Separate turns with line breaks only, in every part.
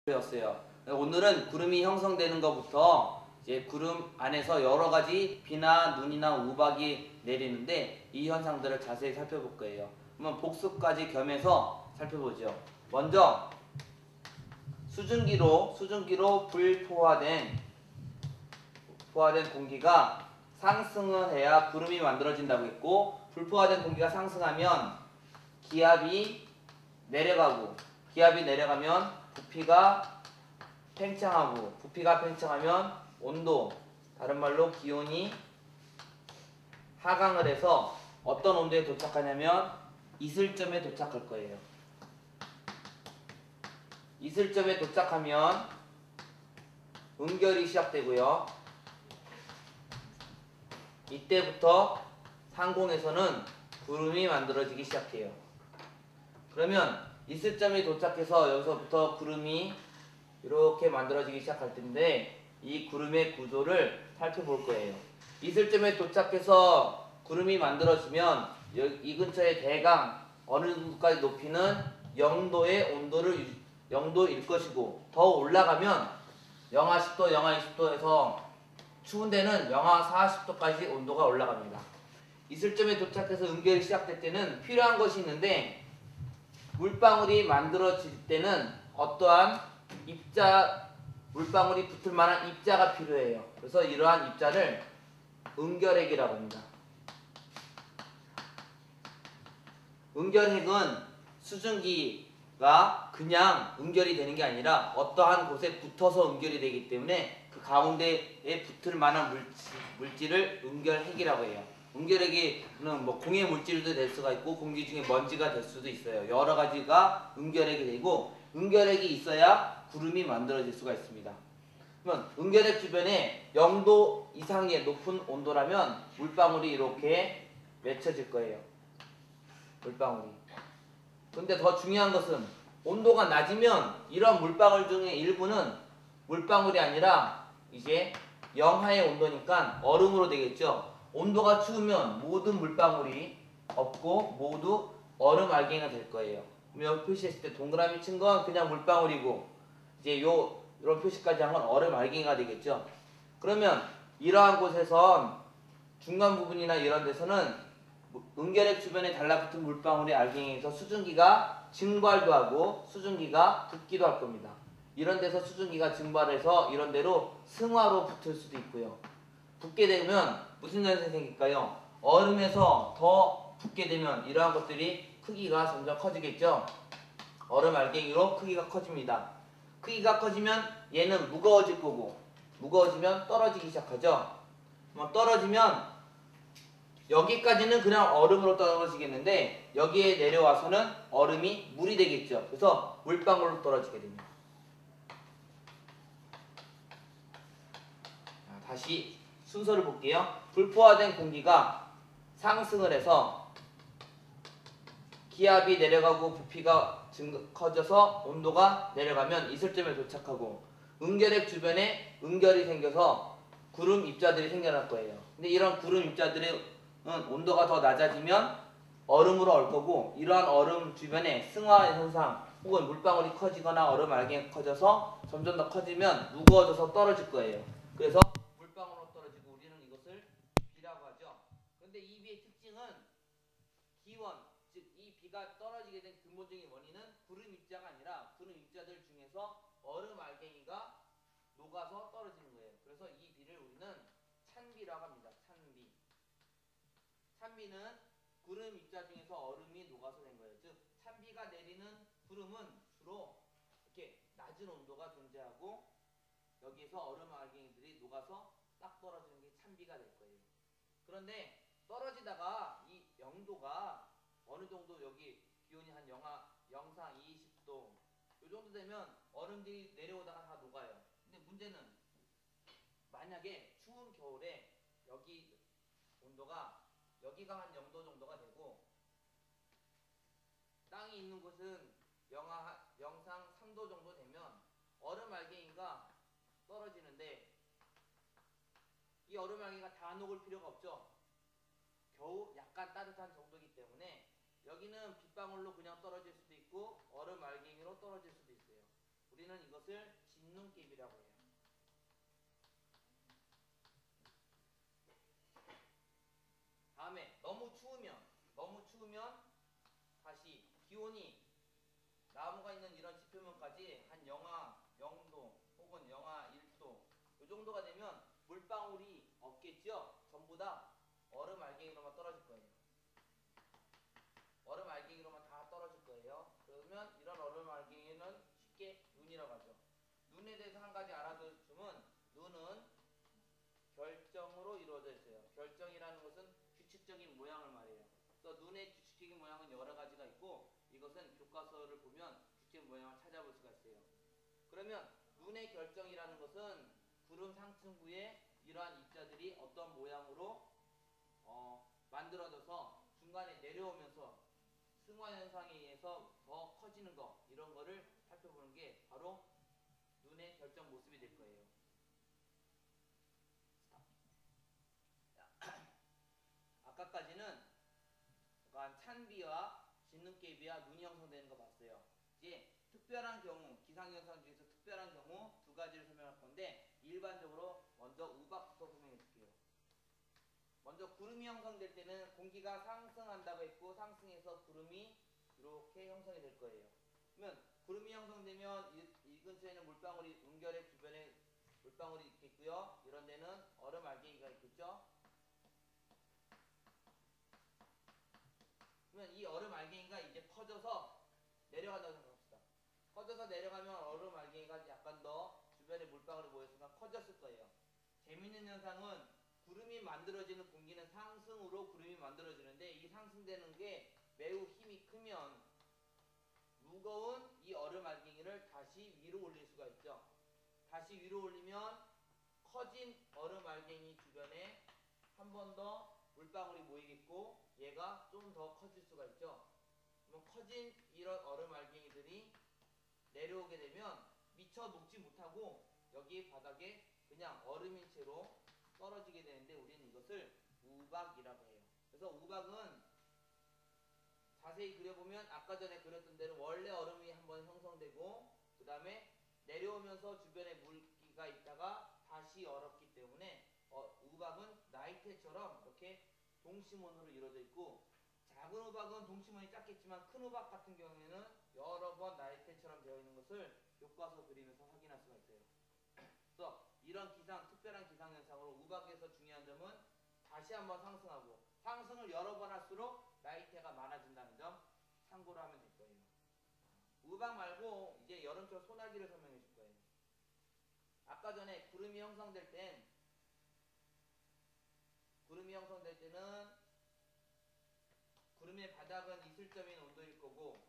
배웠어요. 오늘은 구름이 형성되는 것부터 이제 구름 안에서 여러 가지 비나 눈이나 우박이 내리는데 이 현상들을 자세히 살펴볼 거예요. 그러면 복습까지 겸해서 살펴보죠. 먼저 수증기로 불포화된 공기가 상승을 해야 구름이 만들어진다고 했고, 불포화된 공기가 상승하면 기압이 내려가면 부피가 팽창하면 온도, 다른 말로 기온이 하강을 해서 어떤 온도에 도착하냐면 이슬점에 도착할 거예요. 이슬점에 도착하면 음결이 시작되고요. 이때부터 상공에서는 구름이 만들어지기 시작해요. 그러면 이슬점에 도착해서 여기서부터 구름이 이렇게 만들어지기 시작할 텐데, 이 구름의 구조를 살펴볼 거예요. 이슬점에 도착해서 구름이 만들어지면 이 근처의 대강 어느 정도까지 높이는 0도일 것이고, 더 올라가면 영하 10도, 영하 20도에서 추운 데는 영하 40도까지 온도가 올라갑니다. 이슬점에 도착해서 음결이 시작될 때는 필요한 것이 있는데, 물방울이 만들어질 때는 어떠한 물방울이 붙을 만한 입자가 필요해요. 그래서 이러한 입자를 음결핵이라고 합니다. 음결핵은 수증기가 그냥 음결이 되는 게 아니라 어떠한 곳에 붙어서 음결이 되기 때문에 그 가운데에 붙을 만한 물질을 음결핵이라고 해요. 음결핵이는 공해 물질도 될 수가 있고 공기 중에 먼지가 될 수도 있어요. 여러 가지가 음결핵이 되고, 음결핵이 있어야 구름이 만들어질 수가 있습니다. 그러면 음결핵 주변에 0도 이상의 높은 온도라면 물방울이 이렇게 맺혀질 거예요. 물방울이. 근데 더 중요한 것은 온도가 낮으면 이런 물방울 중에 일부는 물방울이 아니라 이제 영하의 온도니까 얼음으로 되겠죠. 온도가 추우면 모든 물방울이 없고 모두 얼음 알갱이가 될 거예요. 여기 표시했을 때 동그라미 친 건 그냥 물방울이고, 이제 이런 표시까지 한 건 얼음 알갱이가 되겠죠. 그러면 이러한 곳에선 중간 부분이나 이런 데서는 음결핵 주변에 달라붙은 물방울이 알갱이에서 수증기가 증발도 하고 수증기가 붙기도 할 겁니다. 이런 데서 수증기가 증발해서 이런 데로 승화로 붙을 수도 있고요. 붙게 되면 무슨 현상이 생길까요? 얼음에서 더 붙게 되면 이러한 것들이 크기가 점점 커지겠죠. 얼음 알갱이로 크기가 커집니다. 크기가 커지면 얘는 무거워질 거고, 무거워지면 떨어지기 시작하죠. 떨어지면 여기까지는 그냥 얼음으로 떨어지겠는데, 여기에 내려와서는 얼음이 물이 되겠죠. 그래서 물방울로 떨어지게 됩니다. 다시 순서를 볼게요. 불포화된 공기가 상승을 해서 기압이 내려가고 부피가 커져서 온도가 내려가면 이슬점에 도착하고, 음결핵 주변에 음결이 생겨서 구름 입자들이 생겨날 거예요. 근데 이런 구름 입자들의 온도가 더 낮아지면 얼음으로 얼 거고, 이러한 얼음 주변에 승화 현상 혹은 물방울이 커지거나 얼음 알갱이가 커져서 점점 더 커지면 무거워져서 떨어질 거예요. 그래서 물방울로 떨어지고 우리는 이것을 비라고 하죠. 그런데 이 비의 특징은 기원, 즉 이 비가 떨어지게 된 근본적인 원인은 구름 입자가 아니라 구름 입자들 중에서 얼음 알갱이가 녹아서 떨어지는 거예요. 그래서 이 비를 우리는 찬비라고 합니다. 찬비는 구름 입자 중에서 얼음이 녹아서 된 거예요. 즉 찬비가 내리는 구름은 주로 이렇게 낮은 온도가 존재하고 여기에서 얼음 알갱이들이 녹아서 딱 떨어지는 게 찬비가 될 거예요. 그런데 떨어지다가 이 영도가 어느 정도, 여기 기온이 한 영상 20도 이 정도 되면 얼음들이 내려오다가 다 녹아요. 근데 문제는 만약에 추운 겨울에 여기 온도가 여기가 한 0도 정도가 되고 땅이 있는 곳은 영상 3도 정도 되면 얼음 알갱이가 떨어지는데, 이 얼음 알갱이가 다 녹을 필요가 없죠. 겨우 약간 따뜻한 정도이기 때문에 여기는 빗방울로 그냥 떨어질 수도 있고 얼음 알갱이로 떨어질 수도 있어요. 우리는 이것을 진눈깨비라고 해요. 다음에 너무 추우면 다시 기온이 나무가 있는 이런 지표면까지 한 영하 0도 혹은 영하 1도 이 정도가 되면 물방울이 없겠죠? 전부 다 얼음 알갱이로만 떨어질 거예요. 얼음 알갱이로만 다 떨어질 거예요. 그러면 이런 얼음 알갱이는 쉽게 눈이라고 하죠. 눈에 대해서 한 가지 알아두면 눈은 결정으로 이루어져 있어요. 결정이라는 것은 규칙적인 모양을 말해요. 그래서 눈의 규칙적인 모양은 여러 가지가 있고 이것은 교과서를 보면 규칙적인 모양을 찾아볼 수가 있어요. 그러면 눈의 결정이라는 것은 구름 상층부에 이러한 입자들이 어떤 모양으로 만들어져서 중간에 내려오면서 승화 현상에 의해서 더 커지는 것 이런 거를 살펴보는 게 바로 눈의 결정 모습이 될 거예요. 아까까지는 찬비와 진눈깨비와 눈이 형성되는 거 봤어요. 이제 특별한 경우, 기상현상 중에서 특별한 경우 두 가지를 설명할 건데 일반적으로 먼저 우박부터 설명해 줄게요. 먼저 구름이 형성될 때는 공기가 상승한다고 했고 상승해서 구름이 이렇게 형성이 될 거예요. 그러면 구름이 형성되면 이 근처에는 물방울이 은결의 주변에 물방울이 있겠고요. 이런 데는 얼음 알갱이가 있겠죠. 그러면 이 얼음 알갱이가 이제 커져서 내려간다고 생각합시다. 커져서 내려가면 얼음 알갱이가 약간 더 주변에 물방울이 모였으니까 커졌을 거예요. 재밌는 현상은 구름이 만들어지는 공기는 상승으로 구름이 만들어지는데 이 상승되는 게 매우 힘이 크면 무거운 이 얼음 알갱이를 다시 위로 올릴 수가 있죠. 다시 위로 올리면 커진 얼음 알갱이 주변에 한 번 더 물방울이 모이겠고 얘가 좀 더 커질 수가 있죠. 그럼 커진 이런 얼음 알갱이들이 내려오게 되면 미처 녹지 못하고 여기 바닥에 그냥 얼음인 채로 떨어지게 되는데 우리는 이것을 우박이라고 해요. 그래서 우박은 자세히 그려보면 아까 전에 그렸던 대로 원래 얼음이 한번 형성되고 그 다음에 내려오면서 주변에 물기가 있다가 다시 얼었기 때문에 우박은 나이테처럼 이렇게 동심원으로 이루어져 있고 작은 우박은 동심원이 작겠지만 큰 우박 같은 경우에는 여러 번 나이테처럼 되어 있는 것을 교과서 그림에서 확인할 수가 있어요. 그래서 이런 특별한 기상현상으로 우박에서 중요한 점은 다시 한번 상승하고 상승을 여러 번 할수록 나이테가 많아진다는 점 참고로 하면 될 거예요. 우박 말고 이제 여름철 소나기를 설명해 줄 거예요. 아까 전에 구름이 형성될 때는 구름의 바닥은 이슬점인 온도일 거고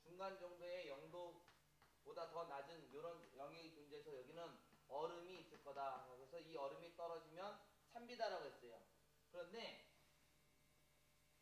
중간 정도의 0도보다 더 낮은 이런 영역이 존재해서 여기는 얼음이 있을 거다. 그래서 이 얼음이 떨어지면 찬비다라고 했어요. 그런데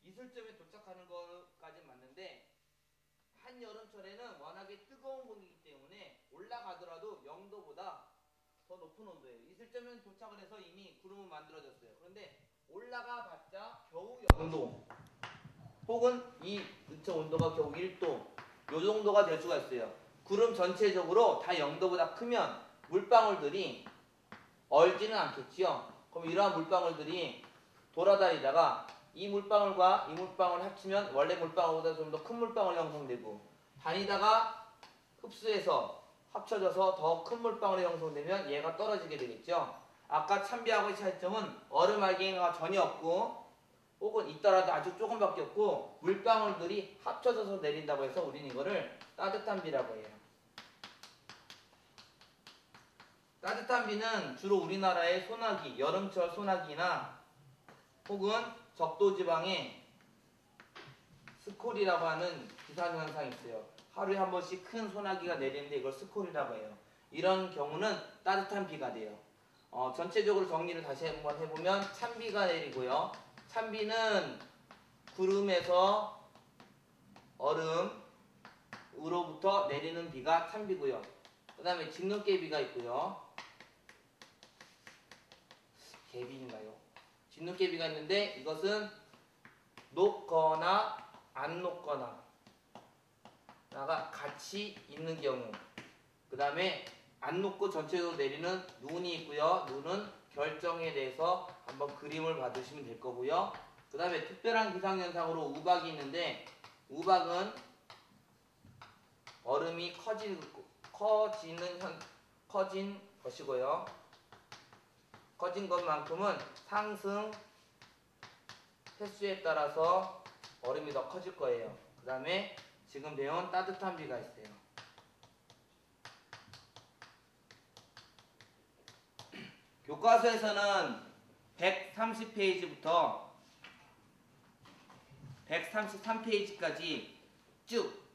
이슬점에 도착하는 것까지는 맞는데 한여름철에는 워낙에 뜨거운 공기이기 때문에 올라가더라도 0도보다 더 높은 온도예요. 이슬점에 도착을 해서 이미 구름은 만들어졌어요. 그런데 올라가 봤자 겨우 0도 혹은 이 근처 온도가 겨우 1도 요 정도가 될 수가 있어요. 구름 전체적으로 다 0도보다 크면 물방울들이 얼지는 않겠지요. 그럼 이러한 물방울들이 돌아다니다가 이 물방울과 이 물방울 합치면 원래 물방울보다 좀 더 큰 물방울이 형성되고 다니다가 흡수해서 합쳐져서 더 큰 물방울이 형성되면 얘가 떨어지게 되겠죠. 아까 찬비하고의 차이점은 얼음 알갱이가 전혀 없고 혹은 있더라도 아주 조금밖에 없고 물방울들이 합쳐져서 내린다고 해서 우리는 이거를 따뜻한 비라고 해요. 따뜻한 비는 주로 우리나라의 소나기, 여름철 소나기나 혹은 적도지방에 스콜이라고 하는 기상현상이 있어요. 하루에 한 번씩 큰 소나기가 내리는데 이걸 스콜이라고 해요. 이런 경우는 따뜻한 비가 돼요. 전체적으로 정리를 다시 한번 해보면 찬비가 내리고요. 찬비는 구름에서 얼음으로부터 내리는 비가 찬비고요. 그 다음에 진눈깨비가 있고요. 개비인가요? 진눈깨비가 있는데 이것은 녹거나 안 녹거나 나가 같이 있는 경우 그 다음에 안 녹고 전체적으로 내리는 눈이 있고요. 눈은 결정에 대해서 한번 그림을 봐주시면 될 거고요. 그 다음에 특별한 기상현상으로 우박이 있는데, 우박은 얼음이 커진 것이고요. 커진 것만큼은 상승 횟수에 따라서 얼음이 더 커질 거예요. 그 다음에 지금 배운 따뜻한 비가 있어요. 교과서에서는 130페이지부터 133페이지까지 쭉,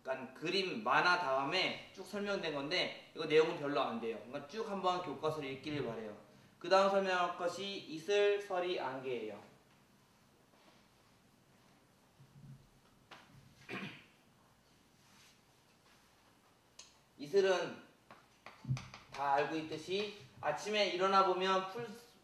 그러니까 그림 만화 다음에 쭉 설명된 건데, 이거 내용은 별로 안 돼요. 그러니까 쭉 한번 교과서를 읽기를 바래요. 그 다음 설명할 것이 이슬, 서리, 안개예요. 이슬은 다 알고 있듯이 아침에 일어나 보면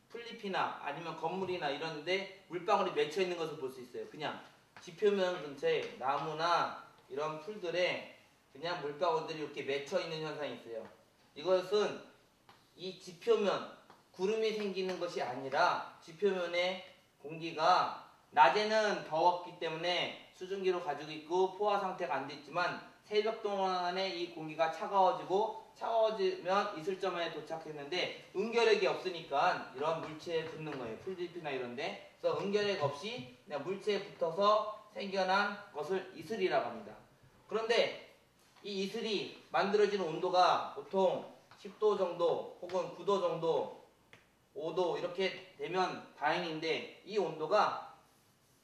풀잎이나 아니면 건물이나 이런데 물방울이 맺혀 있는 것을 볼 수 있어요. 그냥 지표면 근처에 나무나 이런 풀들에 그냥 물방울들이 이렇게 맺혀 있는 현상이 있어요. 이것은 이 지표면, 구름이 생기는 것이 아니라 지표면의 공기가 낮에는 더웠기 때문에 수증기로 가지고 있고 포화 상태가 안 됐지만 새벽 동안에 이 공기가 차가워지면 이슬점에 도착했는데 응결핵이 없으니까 이런 물체에 붙는 거예요. 풀잎이나 이런데. 그래서 응결핵 없이 그냥 물체에 붙어서 생겨난 것을 이슬이라고 합니다. 그런데 이 이슬이 만들어지는 온도가 보통 10도 정도 혹은 9도 정도 5도 이렇게 되면 다행인데, 이 온도가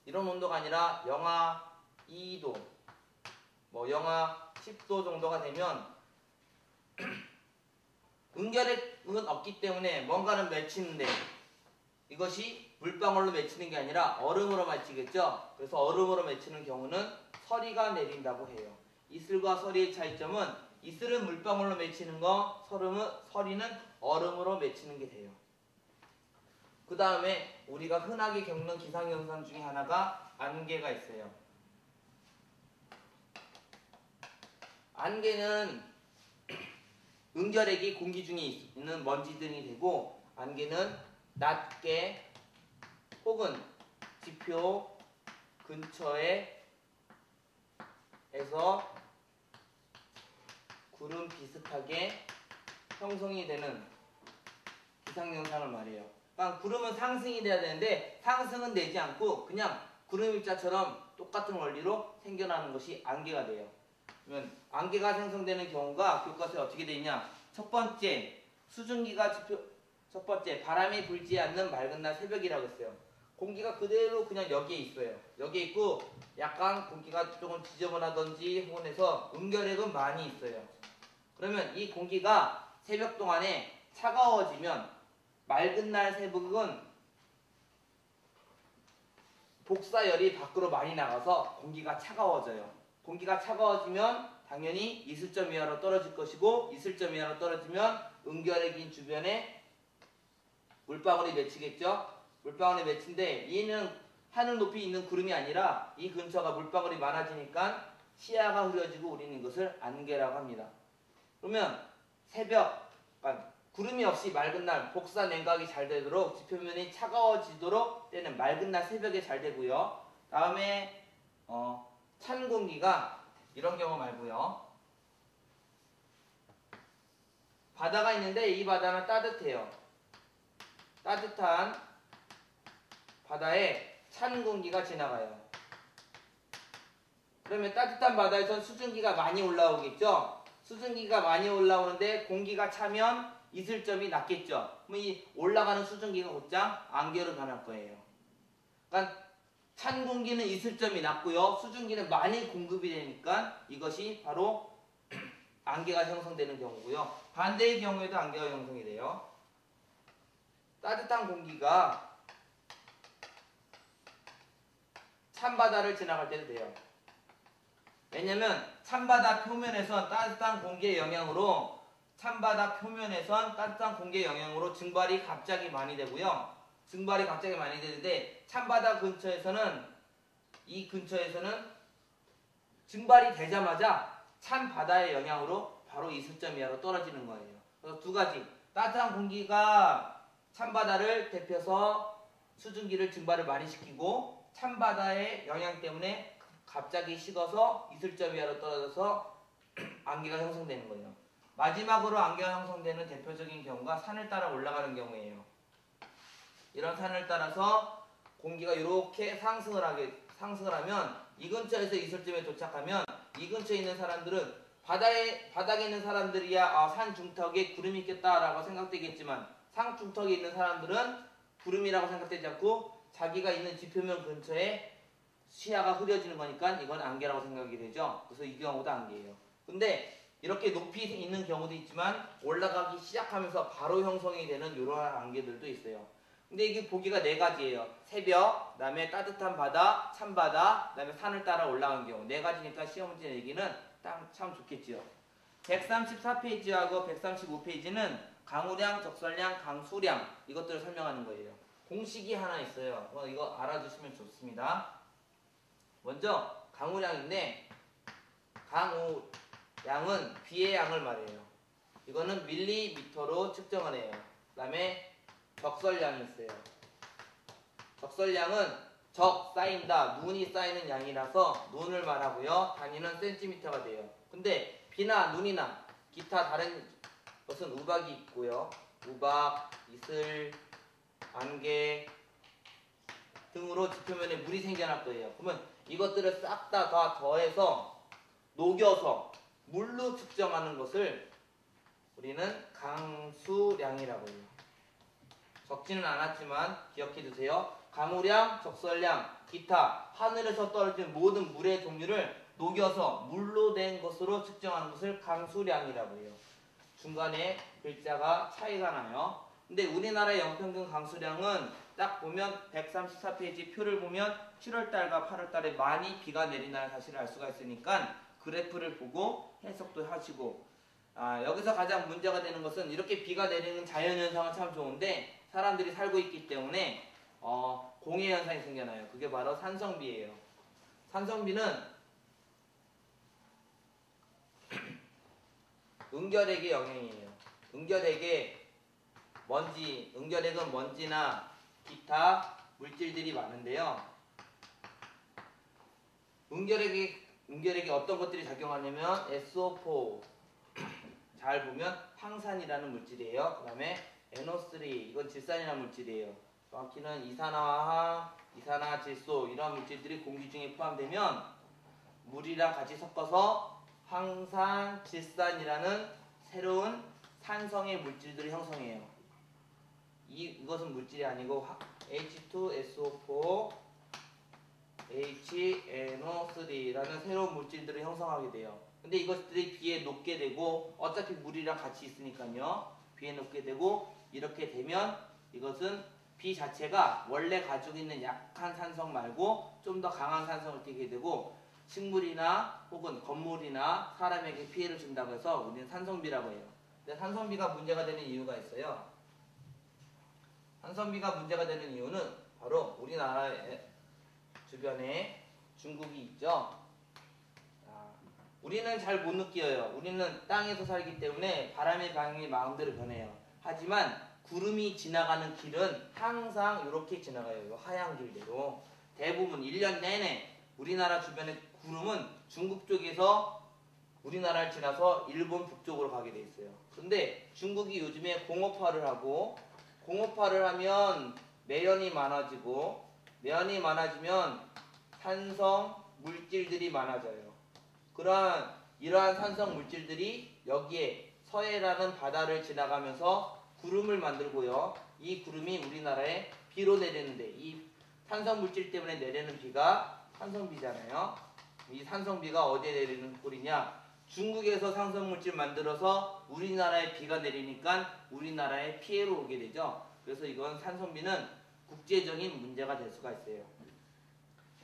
이런 온도가 아니라 영하 2도 영하 10도 정도가 되면 응결핵은 없기 때문에 뭔가는 맺히는데 이것이 물방울로 맺히는 게 아니라 얼음으로 맺히겠죠. 그래서 얼음으로 맺히는 경우는 서리가 내린다고 해요. 이슬과 서리의 차이점은 이슬은 물방울로 맺히는 거, 서리는 얼음으로 맺히는 게 돼요. 그 다음에 우리가 흔하게 겪는 기상현상 중에 하나가 안개가 있어요. 안개는 응결핵이 공기 중에 있는 먼지들이 되고, 안개는 낮게 혹은 지표 근처에 에서 구름 비슷하게 형성이 되는 기상현상을 말해요. 그러니까 구름은 상승이 돼야 되는데 상승은 되지 않고 그냥 구름 입자처럼 똑같은 원리로 생겨나는 것이 안개가 돼요. 그러면 안개가 생성되는 경우가 교과서에 어떻게 되어 있냐? 첫 번째, 첫 번째 바람이 불지 않는 맑은 날 새벽이라고 했어요. 공기가 그대로 그냥 여기에 있어요. 여기에 있고 약간 공기가 조금 지저분하던지 혹은 해서 응결핵은 많이 있어요. 그러면 이 공기가 새벽 동안에 차가워지면 맑은 날 새벽은 복사열이 밖으로 많이 나가서 공기가 차가워져요. 공기가 차가워지면 당연히 이슬점 이하로 떨어질 것이고, 이슬점 이하로 떨어지면 응결핵인 주변에 물방울이 맺히겠죠. 물방울이 맺힌데 얘는 하늘 높이 있는 구름이 아니라 이 근처가 물방울이 많아지니까 시야가 흐려지고 우리는 이것을 안개라고 합니다. 그러면 새벽, 그러니까 구름이 없이 맑은 날 복사 냉각이 잘 되도록 지표면이 차가워지도록 때는 맑은 날 새벽에 잘 되고요. 다음에 찬 공기가 이런 경우 말고요. 바다가 있는데 이 바다는 따뜻해요. 따뜻한 바다에 찬 공기가 지나가요. 그러면 따뜻한 바다에선 수증기가 많이 올라오겠죠? 수증기가 많이 올라오는데 공기가 차면 이슬점이 낮겠죠? 그럼 이 올라가는 수증기가 곧장 안개로 변할 거예요. 그러니까 찬 공기는 이슬점이 낮고요. 수증기는 많이 공급이 되니까 이것이 바로 안개가 형성되는 경우고요. 반대의 경우에도 안개가 형성이 돼요. 따뜻한 공기가 찬바다를 지나갈 때도 돼요. 왜냐면 찬바다 표면에선 따뜻한 공기의 영향으로 증발이 갑자기 많이 되고요. 증발이 갑자기 많이 되는데 찬바다 근처에서는 증발이 되자마자 찬바다의 영향으로 바로 이슬점 이하로 떨어지는 거예요. 그래서 두 가지. 따뜻한 공기가 찬바다를 데펴서 수증기를 증발을 많이 시키고 찬바다의 영향 때문에 갑자기 식어서 이슬점 이하로 떨어져서 안개가 형성되는 거예요. 마지막으로 안개가 형성되는 대표적인 경우가 산을 따라 올라가는 경우예요. 이런 산을 따라서 공기가 이렇게 상승을 하면 이 근처에서 이슬점에 도착하면 이 근처에 있는 사람들은 바닥에 있는 사람들이야 산 중턱에 구름이 있겠다라고 생각되겠지만 산 중턱에 있는 사람들은 구름이라고 생각되지 않고 자기가 있는 지표면 근처에 시야가 흐려지는 거니까 이건 안개라고 생각이 되죠. 그래서 이 경우도 안개예요. 근데 이렇게 높이 있는 경우도 있지만 올라가기 시작하면서 바로 형성이 되는 이러한 안개들도 있어요. 근데 이게 보기가 네 가지예요. 새벽, 그다음에 따뜻한 바다, 찬바다, 그다음에 산을 따라 올라간 경우. 네 가지니까 시험 문제 내기는 참 좋겠지요. 134페이지하고 135페이지는 강우량, 적설량, 강수량 이것들을 설명하는 거예요. 공식이 하나 있어요. 이거 알아두시면 좋습니다. 먼저 강우량인데 강우량은 비의 양을 말해요. 이거는 밀리미터로 측정을 해요. 그 다음에 적설량이 있어요. 적설량은 쌓인다, 눈이 쌓이는 양이라서 눈을 말하고요. 단위는 센티미터가 돼요. 근데 비나 눈이나 기타 다른 것은 우박이 있고요. 우박, 이슬, 안개 등으로 지표면에 물이 생겨날 거예요. 그러면 이것들을 싹 다 더해서 녹여서 물로 측정하는 것을 우리는 강수량이라고 해요. 적지는 않았지만 기억해 두세요. 강우량, 적설량, 기타 하늘에서 떨어진 모든 물의 종류를 녹여서 물로 된 것으로 측정하는 것을 강수량이라고 해요. 중간에 글자가 차이가 나요. 근데 우리나라의 연평균 강수량은 딱 보면 134페이지 표를 보면 7월달과 8월달에 많이 비가 내린다는 사실을 알 수가 있으니까 그래프를 보고 해석도 하시고 여기서 가장 문제가 되는 것은 이렇게 비가 내리는 자연현상은 참 좋은데 사람들이 살고 있기 때문에 공해현상이 생겨나요. 그게 바로 산성비예요. 산성비는 응결핵의 영향이에요. 응결핵은 먼지나 기타 물질들이 많은데요. 응결핵에 어떤 것들이 작용하냐면 SO4 잘 보면 황산이라는 물질이에요. 그 다음에 NO3 이건 질산이라는 물질이에요. 정확히는 이산화황, 이산화질소 이런 물질들이 공기 중에 포함되면 물이랑 같이 섞어서 황산, 질산이라는 새로운 산성의 물질들을 형성해요. 이것은 물질이 아니고 H2SO4, HNO3라는 새로운 물질들을 형성하게 돼요. 근데 이것들이 비에 녹게 되고 어차피 물이랑 같이 있으니까요. 비에 녹게 되고 이렇게 되면 이것은 비 자체가 원래 가지고 있는 약한 산성 말고 좀 더 강한 산성을 띠게 되고 식물이나 혹은 건물이나 사람에게 피해를 준다고 해서 우리는 산성비라고 해요. 근데 산성비가 문제가 되는 이유가 있어요. 산성비가 문제가 되는 이유는 바로 우리나라의 주변에 중국이 있죠. 우리는 잘 못 느껴요. 우리는 땅에서 살기 때문에 바람의 방향이 마음대로 변해요. 하지만 구름이 지나가는 길은 항상 이렇게 지나가요. 하얀 길대로. 대부분 1년 내내 우리나라 주변의 구름은 중국 쪽에서 우리나라를 지나서 일본 북쪽으로 가게 돼 있어요. 그런데 중국이 요즘에 공업화를 하고 공업화를 하면 매연이 많아지고 매연이 많아지면 산성 물질들이 많아져요. 이러한 산성 물질들이 여기에 서해라는 바다를 지나가면서 구름을 만들고요. 이 구름이 우리나라에 비로 내리는데 이 산성 물질 때문에 내리는 비가 산성비잖아요. 이 산성비가 어디에 내리는 꼴이냐? 중국에서 산성 물질 만들어서 우리나라에 비가 내리니까 우리나라에 피해로 오게 되죠. 그래서 이건 산성비는 국제적인 문제가 될 수가 있어요.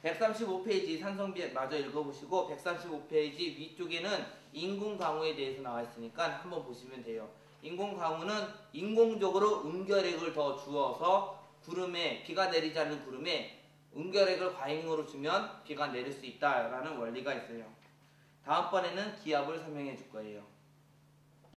135페이지 산성비 마저 읽어보시고 135페이지 위쪽에는 인공강우에 대해서 나와 있으니까 한번 보시면 돼요. 인공강우는 인공적으로 응결핵을 더 주어서 비가 내리지 않는 구름에 응결핵을 과잉으로 주면 비가 내릴 수 있다라는 원리가 있어요. 다음번에는 기압을 설명해 줄 거예요.